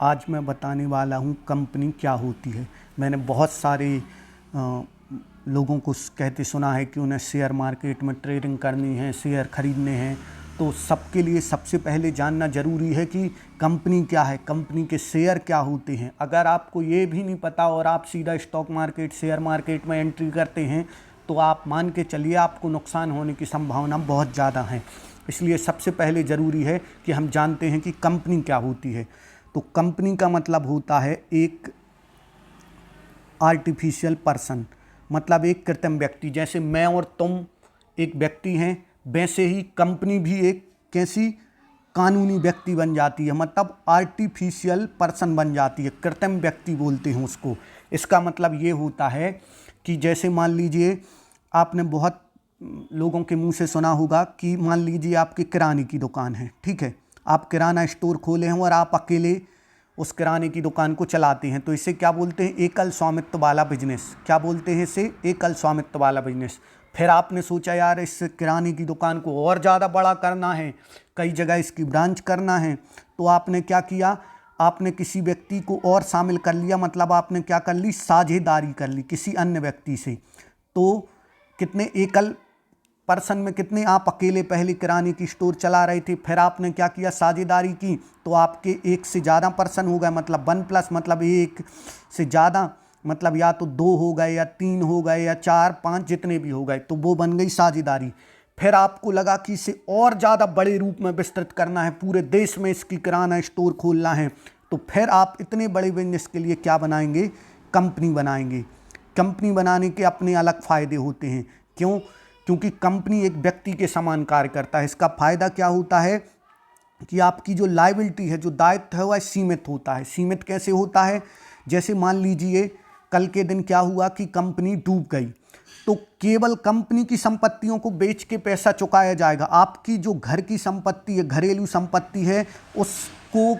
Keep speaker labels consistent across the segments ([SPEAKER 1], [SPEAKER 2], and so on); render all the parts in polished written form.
[SPEAKER 1] आज मैं बताने वाला हूँ कंपनी क्या होती है। मैंने बहुत सारे लोगों को कहते सुना है कि उन्हें शेयर मार्केट में ट्रेडिंग करनी है, शेयर खरीदने हैं। तो सबके लिए सबसे पहले जानना ज़रूरी है कि कंपनी क्या है, कंपनी के शेयर क्या होते हैं। अगर आपको ये भी नहीं पता और आप सीधा स्टॉक मार्केट, शेयर मार्केट में एंट्री करते हैं तो आप मान के चलिए आपको नुकसान होने की संभावना बहुत ज़्यादा है। इसलिए सबसे पहले ज़रूरी है कि हम जानते हैं कि कंपनी क्या होती है। तो कंपनी का मतलब होता है एक आर्टिफिशियल पर्सन, मतलब एक कृत्रिम व्यक्ति। जैसे मैं और तुम एक व्यक्ति हैं, वैसे ही कंपनी भी एक कैसी कानूनी व्यक्ति बन जाती है, मतलब आर्टिफिशियल पर्सन बन जाती है, कृत्रिम व्यक्ति बोलते हैं उसको। इसका मतलब ये होता है कि जैसे मान लीजिए आपने बहुत लोगों के मुंह से सुना होगा कि मान लीजिए आपकी किराने की दुकान है, ठीक है, आप किराना स्टोर खोले हैं और आप अकेले उस किराने की दुकान को चलाते हैं, तो इसे क्या बोलते हैं? एकल स्वामित्व वाला बिजनेस। क्या बोलते हैं इसे? एकल स्वामित्व वाला बिजनेस। फिर आपने सोचा यार इस किराने की दुकान को और ज़्यादा बड़ा करना है, कई जगह इसकी ब्रांच करना है, तो आपने क्या किया? आपने किसी व्यक्ति को और शामिल कर लिया, मतलब आपने क्या कर ली? साझेदारी कर ली किसी अन्य व्यक्ति से। तो कितने एकल पर्सन में कितने, आप अकेले पहले किराने की स्टोर चला रहे थे, फिर आपने क्या किया? साझेदारी की, तो आपके एक से ज़्यादा पर्सन हो गए, मतलब 1+ मतलब एक से ज़्यादा, मतलब या तो 2 हो गए या 3 हो गए या 4 5 जितने भी हो गए, तो वो बन गई साझेदारी। फिर आपको लगा कि इसे और ज़्यादा बड़े रूप में विस्तृत करना है, पूरे देश में इसकी किराना स्टोर खोलना है, तो फिर आप इतने बड़े बिजनेस के लिए क्या बनाएंगे? कंपनी बनाएंगे। कंपनी बनाने के अपने अलग फ़ायदे होते हैं। क्यों? क्योंकि कंपनी एक व्यक्ति के समान कार्य करता है। इसका फ़ायदा क्या होता है कि आपकी जो लायबिलिटी है, जो दायित्व है, वह सीमित होता है। सीमित कैसे होता है? जैसे मान लीजिए कल के दिन क्या हुआ कि कंपनी डूब गई, तो केवल कंपनी की संपत्तियों को बेच के पैसा चुकाया जाएगा। आपकी जो घर की संपत्ति है, घरेलू संपत्ति है, उसको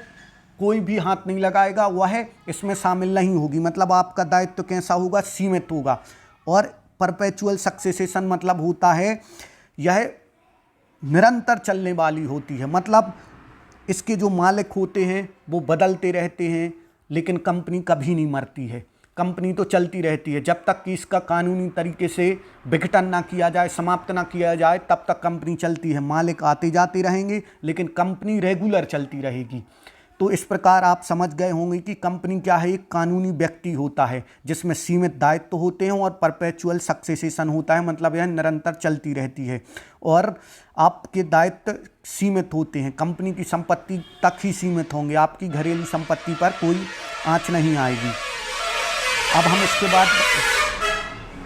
[SPEAKER 1] कोई भी हाथ नहीं लगाएगा, वह इसमें शामिल नहीं होगी। मतलब आपका दायित्व कैसा होगा? सीमित होगा। और परपेचुअल सक्सेसेशन मतलब होता है यह निरंतर चलने वाली होती है, मतलब इसके जो मालिक होते हैं वो बदलते रहते हैं, लेकिन कंपनी कभी नहीं मरती है। कंपनी तो चलती रहती है जब तक कि इसका कानूनी तरीके से विघटन ना किया जाए, समाप्त ना किया जाए, तब तक कंपनी चलती है। मालिक आते जाते रहेंगे लेकिन कंपनी रेगुलर चलती रहेगी। तो इस प्रकार आप समझ गए होंगे कि कंपनी क्या है? एक कानूनी व्यक्ति होता है जिसमें सीमित दायित्व होते हैं और परपेचुअल सक्सेसेशन होता है, मतलब यह निरंतर चलती रहती है और आपके दायित्व सीमित होते हैं। कंपनी की संपत्ति तक ही सीमित होंगे, आपकी घरेलू संपत्ति पर कोई आंच नहीं आएगी। अब हम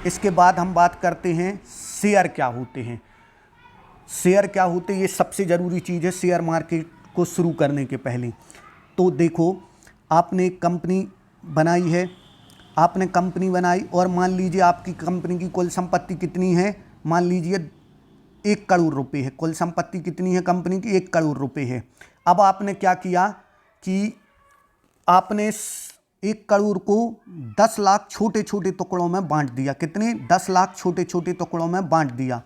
[SPEAKER 1] इसके बाद हम बात करते हैं शेयर क्या होते हैं। शेयर क्या होते हैं, ये सबसे ज़रूरी चीज़ है शेयर मार्केट को शुरू करने के पहले। तो देखो, आपने एक कंपनी बनाई है, आपने कंपनी बनाई और मान लीजिए आपकी कंपनी की कुल संपत्ति कितनी है? मान लीजिए 1 करोड़ रुपए है। कुल संपत्ति कितनी है कंपनी की? 1 करोड़ रुपए है। अब आपने क्या किया कि आपने 1 करोड़ को 10 लाख छोटे छोटे टुकड़ों में बांट दिया। कितने? 10 लाख छोटे छोटे टुकड़ों में बांट दिया।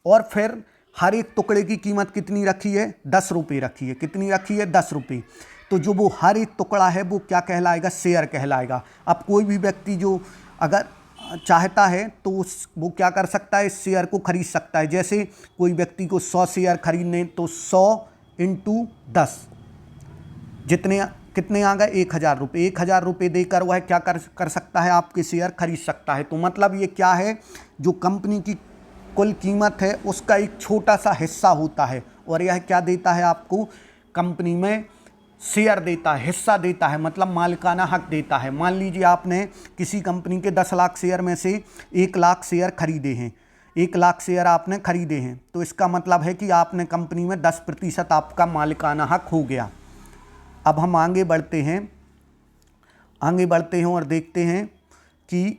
[SPEAKER 1] और फिर हर एक टुकड़े की कीमत कितनी रखी है? 10 रुपये रखी है। कितनी रखी है? 10 रुपये। तो जो वो हर एक टुकड़ा है वो क्या कहलाएगा? शेयर कहलाएगा। अब कोई भी व्यक्ति जो अगर चाहता है तो वो क्या कर सकता है? इस शेयर को खरीद सकता है। जैसे कोई व्यक्ति को 100 शेयर खरीदने, तो 100 × 10 जितने कितने आ गए? 1000 रुपये। 1000 रुपये देकर वह क्या कर सकता है? आपके शेयर खरीद सकता है। तो मतलब ये क्या है? जो कंपनी की कुल कीमत है उसका एक छोटा सा हिस्सा होता है और यह क्या देता है आपको? कंपनी में शेयर देता है, हिस्सा देता है, मतलब मालिकाना हक देता है। मान लीजिए आपने किसी कंपनी के 10 लाख शेयर में से 1 लाख शेयर खरीदे हैं, 1 लाख शेयर आपने खरीदे हैं, तो इसका मतलब है कि आपने कंपनी में 10% आपका मालिकाना हक हो गया। अब हम आगे बढ़ते हैं और देखते हैं कि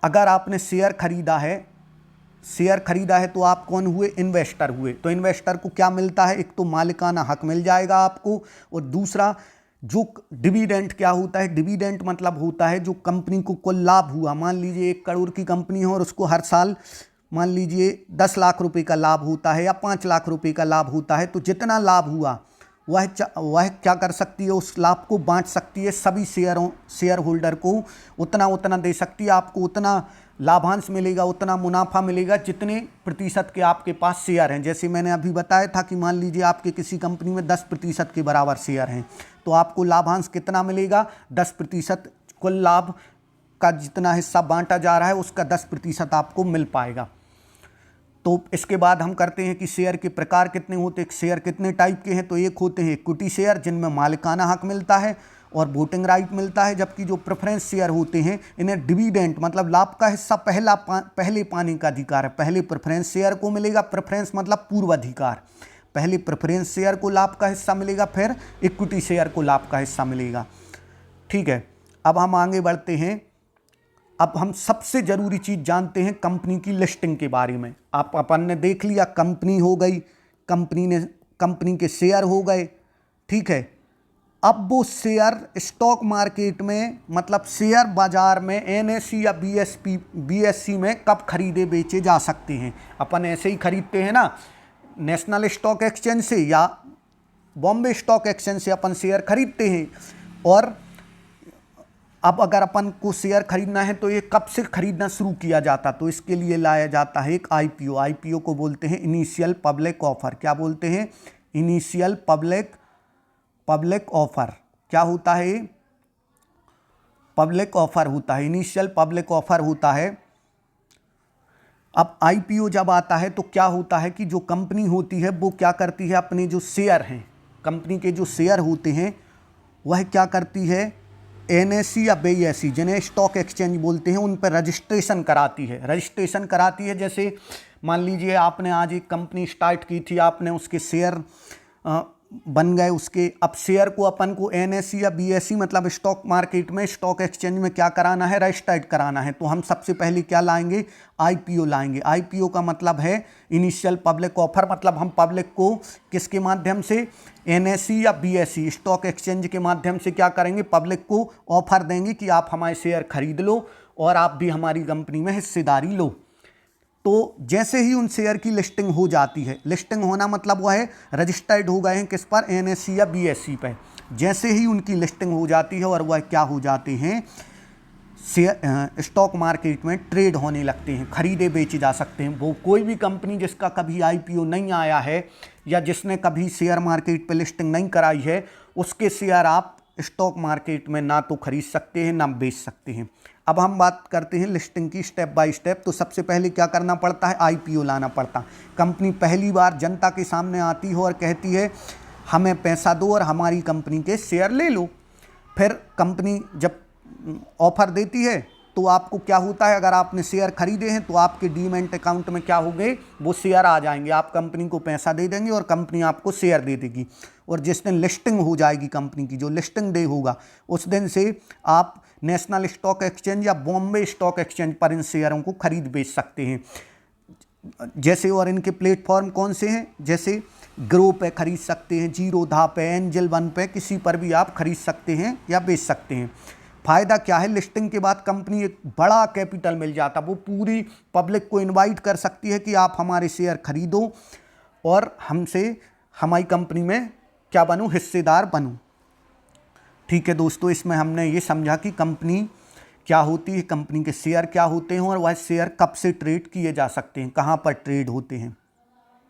[SPEAKER 1] अगर आपने शेयर खरीदा है तो आप कौन हुए? इन्वेस्टर हुए। तो इन्वेस्टर को क्या मिलता है? एक तो मालिकाना हक मिल जाएगा आपको, और दूसरा जो डिविडेंड क्या होता है? डिविडेंड मतलब होता है जो कंपनी को कुल लाभ हुआ। मान लीजिए 1 करोड़ की कंपनी है और उसको हर साल मान लीजिए 10 लाख रुपए का लाभ होता है या 5 लाख रुपए का लाभ होता है, तो जितना लाभ हुआ वह क्या कर सकती है, उस लाभ को बांट सकती है सभी शेयर होल्डर को, उतना दे सकती है। आपको उतना लाभांश मिलेगा, उतना मुनाफा मिलेगा जितने प्रतिशत के आपके पास शेयर हैं। जैसे मैंने अभी बताया था कि मान लीजिए आपके किसी कंपनी में 10% के बराबर शेयर हैं, तो आपको लाभांश कितना मिलेगा, 10%। कुल लाभ का जितना हिस्सा बांटा जा रहा है उसका 10% आपको मिल पाएगा। तो इसके बाद हम करते हैं कि शेयर के प्रकार कितने होते हैं, शेयर कितने टाइप के हैं। तो एक होते हैं इक्विटी शेयर, जिनमें मालिकाना हक मिलता है और वोटिंग राइट मिलता है, जबकि जो प्रेफरेंस शेयर होते हैं इन्हें डिविडेंड मतलब लाभ का हिस्सा पहले पाने का अधिकार है। पहले प्रेफरेंस शेयर को मिलेगा, प्रेफरेंस मतलब पूर्व अधिकार, पहले प्रेफरेंस शेयर को लाभ का हिस्सा मिलेगा, फिर इक्विटी शेयर को लाभ का हिस्सा मिलेगा। ठीक है, अब हम आगे बढ़ते हैं। अब हम सबसे ज़रूरी चीज़ जानते हैं कंपनी की लिस्टिंग के बारे में। अपन ने देख लिया, कंपनी हो गई, कंपनी के शेयर हो गए। ठीक है, अब वो शेयर स्टॉक मार्केट में मतलब शेयर बाजार में NSE या BSE में कब खरीदे बेचे जा सकते हैं। अपन ऐसे ही खरीदते हैं ना, नेशनल स्टॉक एक्सचेंज से या बॉम्बे स्टॉक एक्सचेंज से अपन शेयर खरीदते हैं। और अब अगर अपन को शेयर खरीदना है तो ये कब से खरीदना शुरू किया जाता, तो इसके लिए लाया जाता है एक IPO को बोलते हैं इनिशियल पब्लिक ऑफर। क्या बोलते हैं, इनिशियल पब्लिक ऑफर। क्या होता है, पब्लिक ऑफर होता है, इनिशियल पब्लिक ऑफर होता है। अब IPO जब आता है तो क्या होता है कि जो कंपनी होती है वो क्या करती है, अपने जो शेयर हैं, कंपनी के जो शेयर होते हैं वह क्या करती है, NSE या BSE जिन्हें स्टॉक एक्सचेंज बोलते हैं, उन पर रजिस्ट्रेशन कराती है। जैसे मान लीजिए आपने आज एक कंपनी स्टार्ट की थी, आपने उसके शेयर बन गए उसके, अब शेयर को अपन को NSE या BSE मतलब स्टॉक मार्केट में, स्टॉक एक्सचेंज में क्या कराना है, रजिस्टर्ड कराना है। तो हम सबसे पहले क्या लाएंगे, IPO लाएंगे। IPO का मतलब है इनिशियल पब्लिक ऑफर, मतलब हम पब्लिक को किसके माध्यम से, NSE या BSE स्टॉक एक्सचेंज के माध्यम से क्या करेंगे, पब्लिक को ऑफर देंगे कि आप हमारे शेयर खरीद लो और आप भी हमारी कंपनी में हिस्सेदारी लो। तो जैसे ही उन शेयर की लिस्टिंग हो जाती है, लिस्टिंग होना मतलब वह है रजिस्टर्ड हो गए हैं किस पर, NSE या BSE पर। जैसे ही उनकी लिस्टिंग हो जाती है और वह क्या हो जाते हैं, शेयर स्टॉक मार्केट में ट्रेड होने लगते हैं, खरीदे बेचे जा सकते हैं। वो कोई भी कंपनी जिसका कभी IPO नहीं आया है या जिसने कभी शेयर मार्केट पर लिस्टिंग नहीं कराई है, उसके शेयर आप स्टॉक मार्केट में ना तो खरीद सकते हैं ना बेच सकते हैं। अब हम बात करते हैं लिस्टिंग की स्टेप बाय स्टेप। तो सबसे पहले क्या करना पड़ता है, IPO लाना पड़ता। कंपनी पहली बार जनता के सामने आती हो और कहती है हमें पैसा दो और हमारी कंपनी के शेयर ले लो। फिर कंपनी जब ऑफर देती है तो आपको क्या होता है, अगर आपने शेयर खरीदे हैं तो आपके डीमैट अकाउंट में क्या होंगे, वो शेयर आ जाएंगे। आप कंपनी को पैसा दे देंगे और कंपनी आपको शेयर दे देगी। और जिस दिन लिस्टिंग हो जाएगी कंपनी की, जो लिस्टिंग डे होगा, उस दिन से आप नेशनल स्टॉक एक्सचेंज या बॉम्बे स्टॉक एक्सचेंज पर इन शेयरों को खरीद बेच सकते हैं। जैसे और इनके प्लेटफॉर्म कौन से हैं, जैसे ग्रो पे खरीद सकते हैं, जीरोधा पे, एंजल वन पे, किसी पर भी आप खरीद सकते हैं या बेच सकते हैं। फ़ायदा क्या है, लिस्टिंग के बाद कंपनी एक बड़ा कैपिटल मिल जाता, वो पूरी पब्लिक को इनवाइट कर सकती है कि आप हमारे शेयर खरीदो और हमसे हमारी कंपनी में क्या बनूं, हिस्सेदार बनूं। ठीक है दोस्तों, इसमें हमने ये समझा कि कंपनी क्या होती है, कंपनी के शेयर क्या होते हैं और वह शेयर कब से ट्रेड किए जा सकते हैं, कहाँ पर ट्रेड होते हैं।